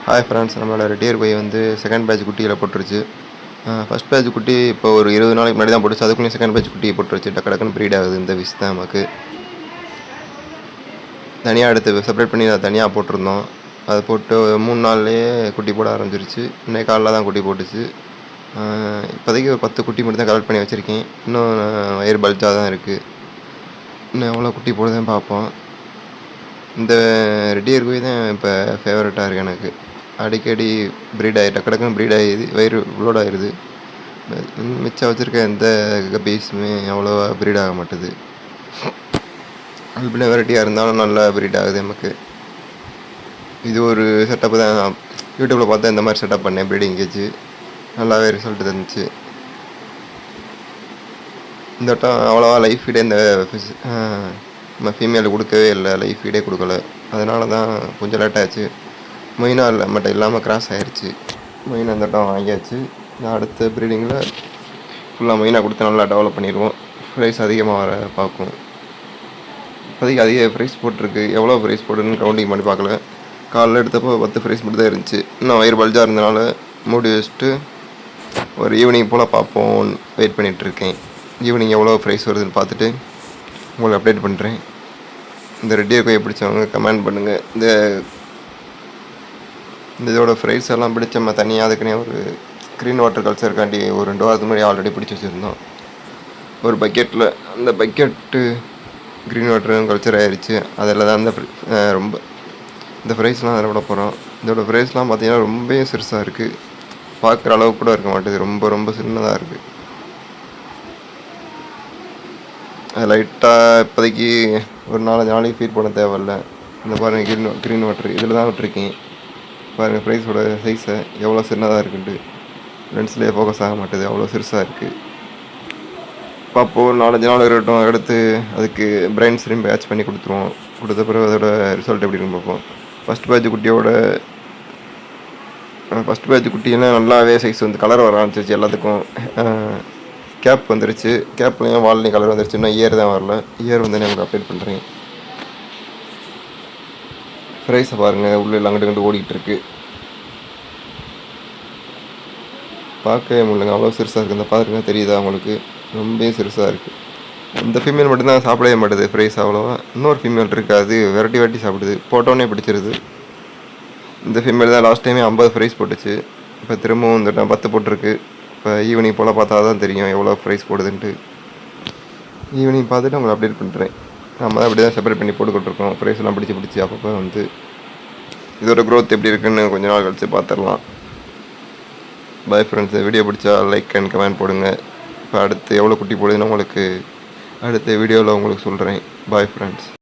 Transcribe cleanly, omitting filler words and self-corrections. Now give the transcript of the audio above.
Hi friends, நம்மளோட ரெட்டியர் கோழி வந்து செகண்ட் பேட்ச் குட்டியில் போட்டுருச்சு. ஃபஸ்ட் பேட்ச் குட்டி இப்போ ஒரு 20 நாளைக்கு முன்னாடி தான் போட்டுச்சு. அதுக்குள்ளேயும் செகண்ட் பேட்ச் குட்டியை போட்டுருச்சு. டக்குன்னு ப்ரீட் ஆகுது. இந்த விஷ் தான் நமக்கு தனியாக எடுத்து செப்பரேட் பண்ணி அதை தனியாக போட்டிருந்தோம். அதை போட்டு 3 நாள்லேயே குட்டி போட ஆரம்பிச்சிருச்சு. இன்னைக்கு காலைல தான் குட்டி போட்டுச்சு. இப்போதைக்கு ஒரு 10 குட்டி மட்டும் தான் கலெக்ட் பண்ணி வச்சுருக்கேன். இன்னும் வயிறு பல்ஜாக தான் இருக்குது. இன்னும் எவ்வளோ குட்டி போடுதுன்னு பார்ப்போம். இந்த ரெட்டியர் கோழி தான் இப்போ ஃபேவரட்டாக இருக்குது எனக்கு. அடிக்கடி ப்ரீட் ஆகி டக்குன்னு ப்ரீட் ஆகிடுது, வயிறு லோட் ஆகிடுது. மிச்சம் வச்சுருக்க எந்த கப்பீஸுமே அவ்வளோவா ப்ரீட் ஆக மாட்டுது. அல்பினோ வெரைட்டியாக இருந்தாலும் நல்லா ப்ரீட் ஆகுது நமக்கு. இது ஒரு செட்டப்பு தான். யூடியூப்பில் பார்த்தா இந்த மாதிரி செட்டப் பண்ணேன் ப்ரீடிங் கேஜ். நல்லாவே ரிசல்ட் தந்துச்சு. இந்த வட்டம் அவ்வளோவா லைஃப் ஃபீடே இந்த நம்ம ஃபீமேல் கொடுக்கவே இல்லை. லைஃப் ஃபீடே கொடுக்கல. அதனால தான் கொஞ்சம் லேட் ஆச்சு. மெயினா இல்லை மட்டும் இல்லாமல் கிராஸ் ஆகிடுச்சு. மெயினாக இந்த வட்டம் வாங்கியாச்சு. நான் அடுத்த ப்ரீடிங்கில் ஃபுல்லாக மெயினாக கொடுத்து நல்லா டெவலப் பண்ணிடுவோம். ப்ரைஸ் அதிகமாக வர பார்க்கும். இப்போதைக்கு அதிக ப்ரைஸ் போட்டிருக்கு. எவ்வளோ ப்ரைஸ் போட்டுன்னு கவுண்டிங் பண்ணி பார்க்கல. காலைல எடுத்தப்போ 10 ப்ரைஸ் மட்டும் தான் இருந்துச்சு. இன்னும் வயிறு பல்ஜாக இருந்தனால மூடி வச்சுட்டு ஒரு ஈவினிங் போல் பார்ப்போம் வெயிட் பண்ணிகிட்ருக்கேன். ஈவினிங் எவ்வளோ ப்ரைஸ் வருதுன்னு பார்த்துட்டு உங்களுக்கு அப்டேட் பண்ணுறேன். இந்த ரெட்டியர் கோழி பிடிச்சவங்க கமெண்ட் பண்ணுங்கள். இந்த இதோட ஃப்ரைஸ் எல்லாம் பிடிச்ச நம்ம தனியாக அதுக்குன்னே ஒரு க்ரீன் வாட்டர் கல்ச்சருக்காண்டி ஒரு 2 வாரத்துக்கு முன்னாடி ஆல்ரெடி பிடிச்சி வச்சுருந்தோம் ஒரு பக்கெட்டில். அந்த பக்கெட்டு க்ரீன் வாட்டரும் கல்ச்சர் ஆயிடுச்சு. அதில் தான் ரொம்ப இந்த ஃப்ரைஸ்லாம் அதில் விட போகிறோம். இதோட ஃப்ரைஸ்லாம் பார்த்திங்கன்னா ரொம்பவே சிறுசாக இருக்குது. பார்க்குற அளவுக்கு கூட இருக்க மாட்டேது. ரொம்ப ரொம்ப சின்னதாக இருக்குது. அது லைட்டாக இப்போதைக்கு ஒரு 4-5 நாளைக்கு ஃபீட் பண்ண தேவையில்ல. இந்த பாருங்கள் க்ரீன் வாட்டர் இதில் தான் விட்டுருக்கேன். பாருங்கள் ப்ரைஸோட சைஸை எவ்வளோ சின்னதாக இருக்குன்ட்டு. லென்ஸ்லேயே ஃபோக்கஸ் ஆக மாட்டேது. அவ்வளோ சிறுசாக இருக்குது. பார்ப்போம் 4-5 நாள் இருக்கட்டும். அடுத்து அதுக்கு பிரைன் ஸ்ட்ரீம் பேட்ச் பண்ணி கொடுத்துருவோம். கொடுத்த பிறகு அதோட ரிசல்ட் எப்படி இருக்குன்னு பார்ப்போம். ஃபஸ்ட் பேட்ச் குட்டியெல்லாம் நல்லாவே சைஸ் வந்து கலர் வர ஆரம்பிச்சிருச்சு. எல்லாத்துக்கும் கேப் வந்துருச்சு. கேப்லேயும் வால்லையும் கலர் வந்துருச்சு. இன்னும் இயர் தான் வரல. இயர் வந்து நான் அப்டேட் பண்ணுறேன். ப்ரைஸை பாருங்கள். உள்ளே அங்கிட்டு ஓடிக்கிட்டு இருக்கு. பார்க்கவே முடியலங்க. அவ்வளோ சிறுசாக இருக்குது. இந்த பாருங்க தெரியுதா உங்களுக்கு? ரொம்ப சிறுசாக இருக்குது. இந்த ஃபீமேல் மட்டும்தான் சாப்பிடவே மாட்டுது ஃப்ரைஸ் அவ்வளோவா. இன்னொரு ஃபீமேல் இருக்குது. அது வெரைட்டி சாப்பிடுது. போட்டோன்னே பிடிச்சிருது. இந்த ஃபீமேல் தான் லாஸ்ட் டைமே 50 ஃப்ரைஸ் போட்டுச்சு. இப்போ திரும்பவும் இந்த 10 போட்டிருக்கு. இப்போ ஈவினிங் போல் பார்த்தா தான் தெரியும் எவ்வளோ ஃப்ரைஸ் போடுதுன்ட்டு. ஈவினிங் பார்த்துட்டு உங்களை அப்டேட் பண்ணுறேன். நம்ம தான் அப்படி தான் செப்பரேட் பண்ணி போட்டுக்கிட்டுருக்கோம். ப்ரைஸ்லாம் பிடிச்சி அப்பப்போ வந்து இதோட க்ரோத் எப்படி இருக்குன்னு கொஞ்ச நாள் கழிச்சு பார்த்துடலாம். Bye friends. வீடியோ பிடிச்சா லைக் அண்ட் கமெண்ட் போடுங்க. இப்போ அடுத்து எவ்வளோ குட்டி போடுதுன்னு உங்களுக்கு அடுத்த வீடியோவில் உங்களுக்கு சொல்கிறேன். Bye friends.